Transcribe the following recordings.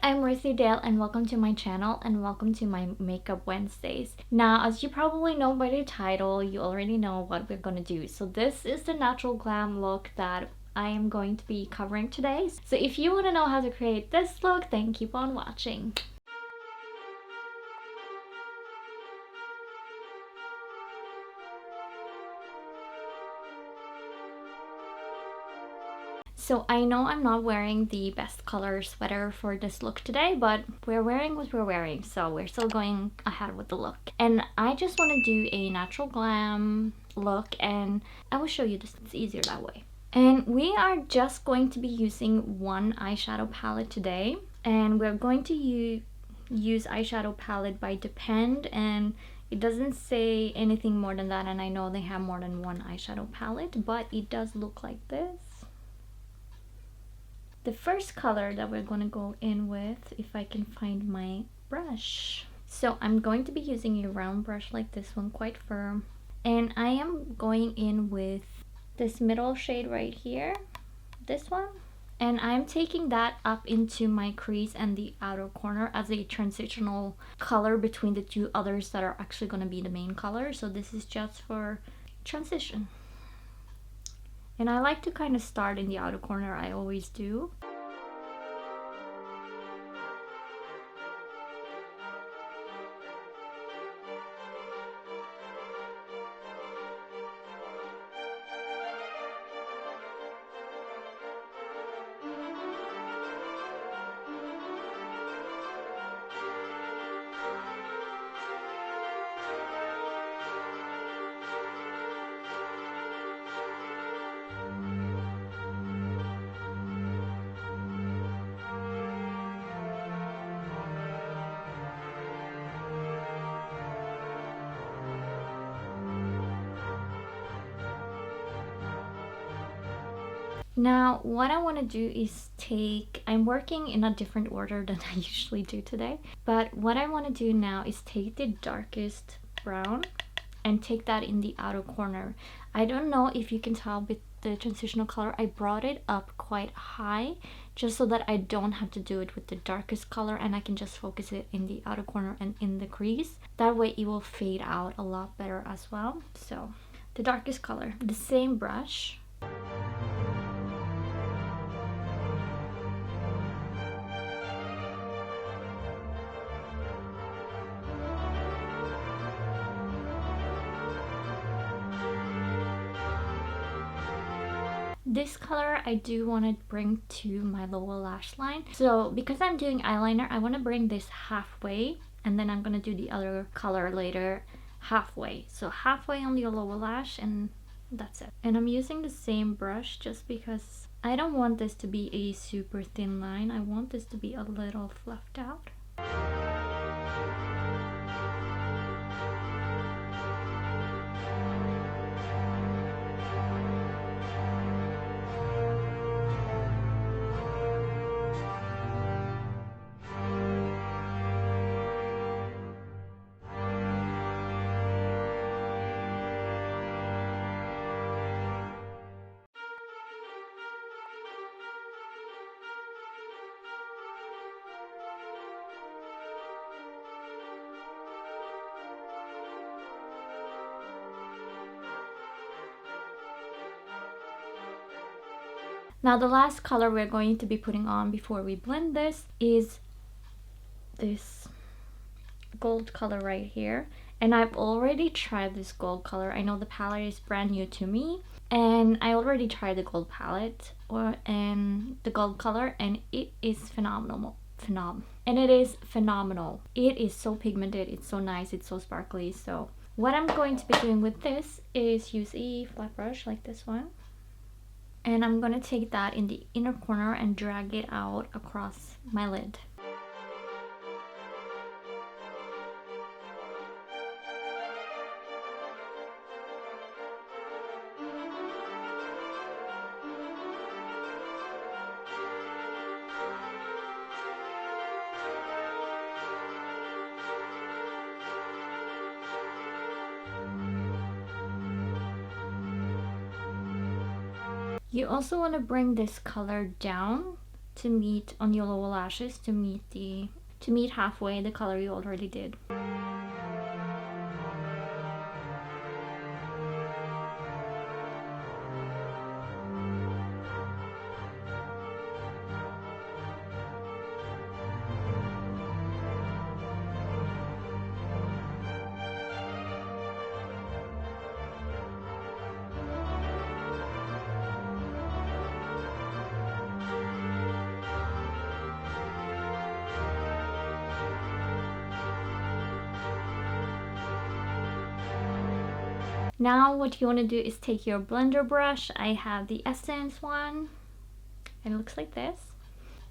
I'm Ruthie Dahle and welcome to my channel and welcome to my Makeup Wednesdays. Now, as you probably know by the title, you already know what we're gonna do. So this is the natural glam look that I am going to be covering today. So if you want to know how to create this look, then keep on watching. So I know I'm not wearing the best color sweater for this look today, but we're wearing what we're wearing, so we're still going ahead with the look. And I just want to do a natural glam look, and I will show you this. It's easier that way. And we are just going to be using one eyeshadow palette today, and we're going to use eyeshadow palette by Depend, and it doesn't say anything more than that, and I know they have more than one eyeshadow palette, but it does look like this. The first color that we're going to go in with, if I can find my brush. So I'm going to be using a round brush like this one, quite firm. And I am going in with this middle shade right here, this one. And I'm taking that up into my crease and the outer corner as a transitional color between the two others that are actually going to be the main color. So this is just for transition. And I like to kind of start in the outer corner, I always do. Now, what I want to do is I'm working in a different order than I usually do today, but what I want to do now is take the darkest brown and take that in the outer corner. I don't know if you can tell with the transitional color, I brought it up quite high just so that I don't have to do it with the darkest color, and I can just focus it in the outer corner and in the crease. That way it will fade out a lot better as well. So the darkest color, the same brush. This color I do want to bring to my lower lash line. So because I'm doing eyeliner, I want to bring this halfway, and then I'm going to do the other color later halfway. So halfway on the lower lash, and that's it. And I'm using the same brush just because I don't want this to be a super thin line. I want this to be a little fluffed out. Now the last color we're going to be putting on before we blend this is this gold color right here. And I've already tried this gold color. I know the palette is brand new to me, and I already tried the gold palette and the gold color, and it is phenomenal. It is phenomenal. It is so pigmented, it's so nice, it's so sparkly. So what I'm going to be doing with this is use a flat brush like this one. And I'm going to take that in the inner corner and drag it out across my lid. You also want to bring this color down to meet on your lower lashes, to meet halfway the color you already did. Now what you want to do is take your blender brush. I have the Essence one, and it looks like this.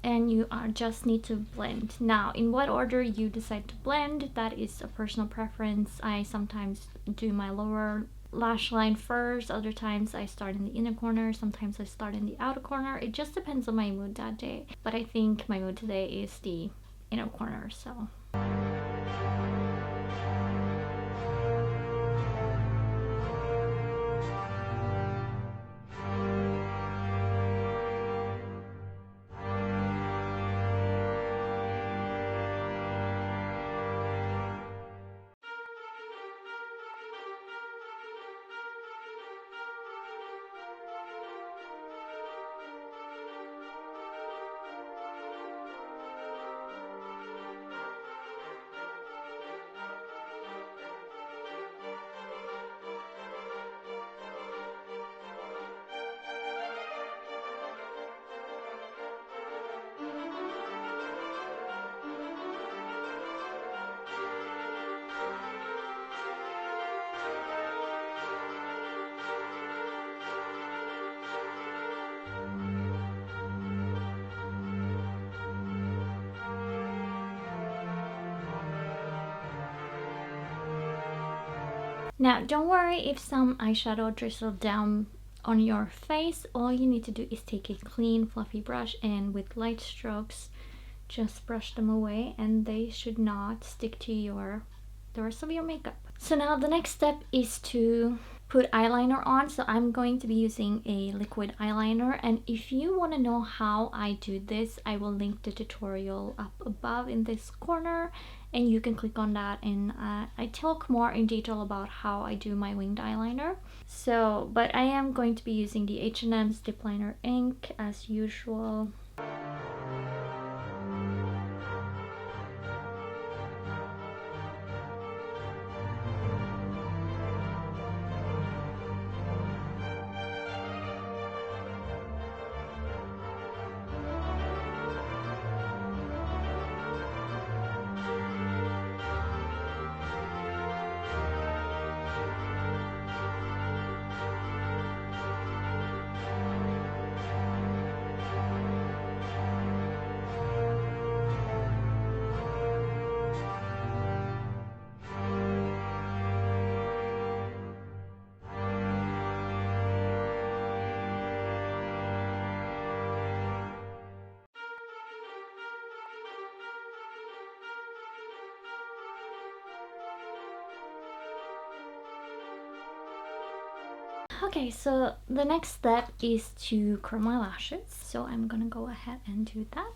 And you just need to blend. Now, in what order you decide to blend, that is a personal preference. I sometimes do my lower lash line first, other times I start in the inner corner, sometimes I start in the outer corner. It just depends on my mood that day. But I think my mood today is the inner corner, so. Now, don't worry if some eyeshadow drizzled down on your face. All you need to do is take a clean, fluffy brush and with light strokes, just brush them away, and they should not stick to the rest of your makeup. So now the next step is to put eyeliner on. So I'm going to be using a liquid eyeliner, and if you want to know how I do this, I will link the tutorial up above in this corner, and you can click on that, and I talk more in detail about how I do my winged eyeliner. So, but I am going to be using the H&M's Dipliner ink as usual. Okay, so the next step is to curl my lashes. So I'm gonna go ahead and do that.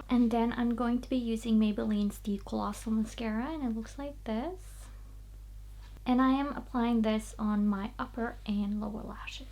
And then I'm going to be using Maybelline's the Colossal Mascara, and it looks like this. And I am applying this on my upper and lower lashes.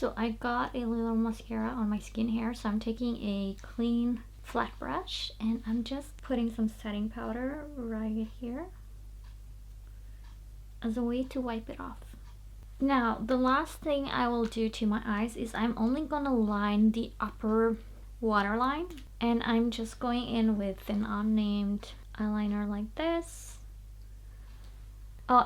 So I got a little mascara on my skin here, so I'm taking a clean flat brush and I'm just putting some setting powder right here as a way to wipe it off. Now the last thing I will do to my eyes is I'm only gonna line the upper waterline, and I'm just going in with an unnamed eyeliner like this.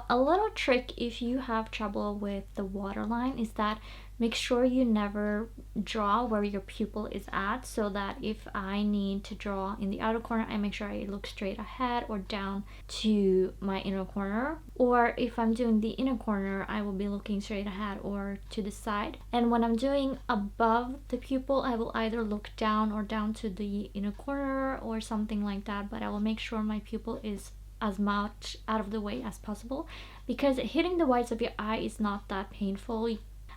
A little trick if you have trouble with the waterline is that make sure you never draw where your pupil is at, so that if I need to draw in the outer corner, I make sure I look straight ahead or down to my inner corner. Or if I'm doing the inner corner, I will be looking straight ahead or to the side. And when I'm doing above the pupil, I will either look down or down to the inner corner or something like that, but I will make sure my pupil is as much out of the way as possible, because hitting the whites of your eye is not that painful.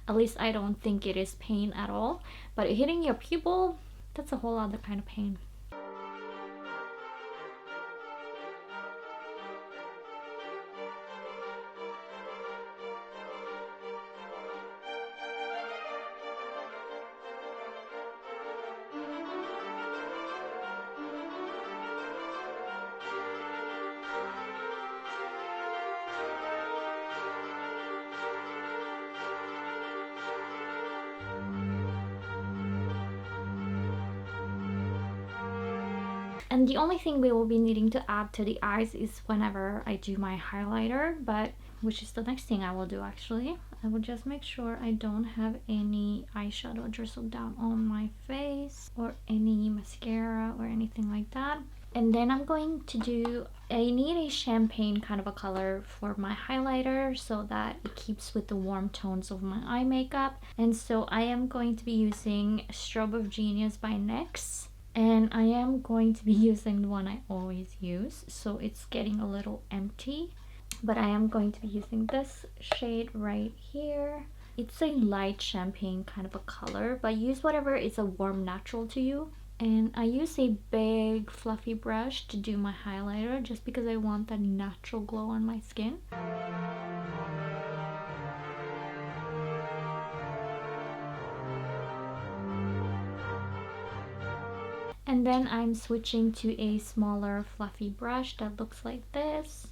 At least I don't think it is pain at all, but hitting your pupil, that's a whole other kind of pain. And the only thing we will be needing to add to the eyes is whenever I do my highlighter, but which is the next thing I will do actually. I will just make sure I don't have any eyeshadow drizzled down on my face or any mascara or anything like that. And then I'm going to do, I need a champagne kind of a color for my highlighter so that it keeps with the warm tones of my eye makeup. And so I am going to be using Strobe of Genius by NYX. And I am going to be using the one I always use, so it's getting a little empty. But I am going to be using this shade right here. It's a light champagne kind of a color, but use whatever is a warm natural to you. And I use a big fluffy brush to do my highlighter just because I want that natural glow on my skin. And then I'm switching to a smaller fluffy brush that looks like this.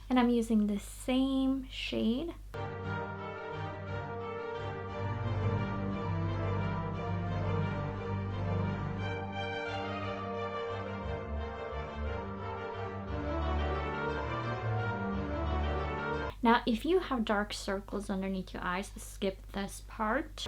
And I'm using the same shade. Now, if you have dark circles underneath your eyes, skip this part.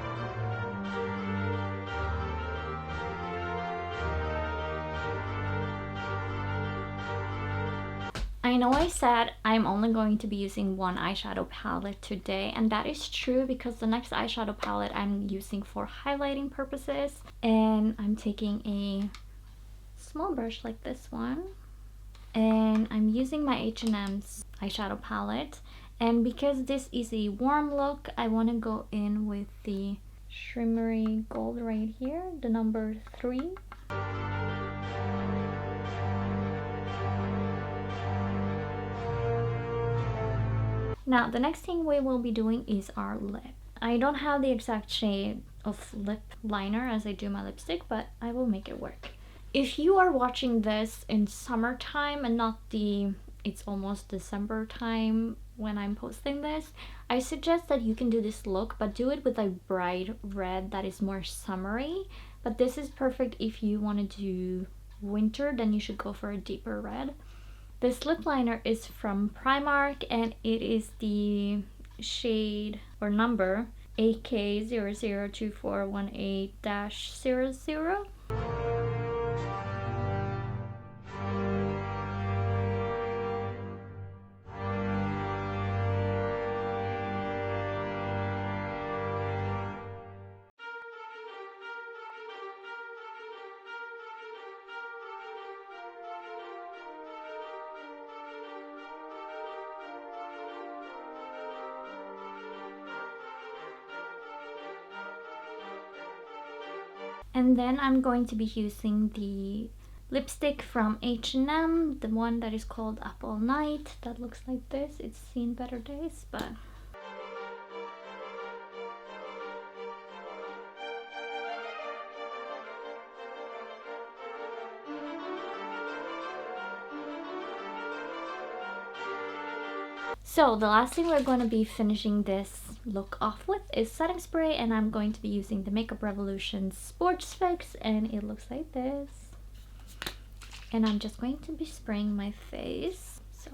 I know I said I'm only going to be using one eyeshadow palette today, and that is true because the next eyeshadow palette I'm using for highlighting purposes, and I'm taking a small brush like this one, and I'm using my H&M's eyeshadow palette. And because this is a warm look, I want to go in with the shimmery gold right here, the number 3. Now the next thing we will be doing is our lip. I don't have the exact shade of lip liner as I do my lipstick, but I will make it work. If you are watching this in summertime and not the it's almost December time when I'm posting this, I suggest that you can do this look, but do it with a bright red that is more summery. But this is perfect if you want to do winter, then you should go for a deeper red. This lip liner is from Primark and it is the shade or number AK002418-00. And then I'm going to be using the lipstick from H&M, the one that is called Up All Night. That looks like this. It's seen better days, but... So the last thing we're going to be finishing this look off with is setting spray, and I'm going to be using the Makeup Revolution Sports Fix, and it looks like this. And I'm just going to be spraying my face. So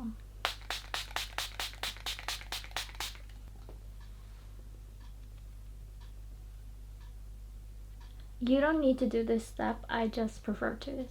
you don't need to do this step, I just prefer to.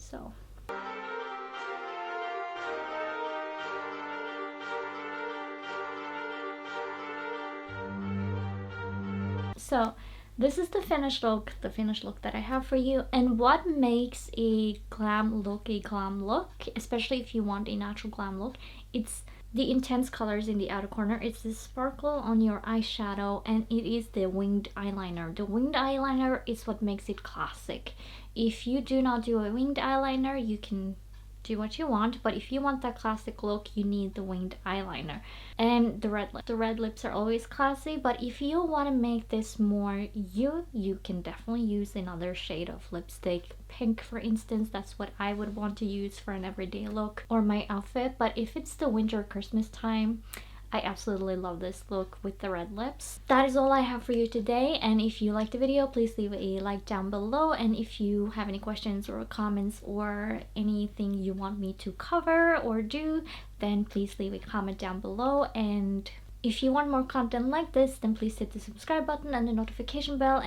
So this is the finished look that I have for you. And what makes a glam look, especially if you want a natural glam look, it's the intense colors in the outer corner. It's the sparkle on your eyeshadow, and it is the winged eyeliner. The winged eyeliner is what makes it classic. If you do not do a winged eyeliner, you can do what you want, but if you want that classic look, you need the winged eyeliner and the red lip. The red lips are always classy, but if you want to make this more you can definitely use another shade of lipstick. Pink, for instance, that's what I would want to use for an everyday look or my outfit. But if it's the winter or Christmas time, I absolutely love this look with the red lips. That is all I have for you today, and if you liked the video, please leave a like down below, and if you have any questions or comments or anything you want me to cover or do, then please leave a comment down below. And if you want more content like this, then please hit the subscribe button and the notification bell,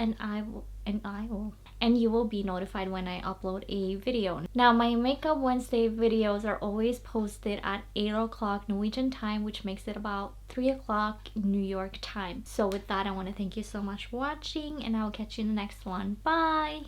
and you will be notified when I upload a video. Now, my Makeup Wednesday videos are always posted at 8 o'clock Norwegian time, which makes it about 3 o'clock New York time. So with that, I want to thank you so much for watching, and I will catch you in the next one. Bye!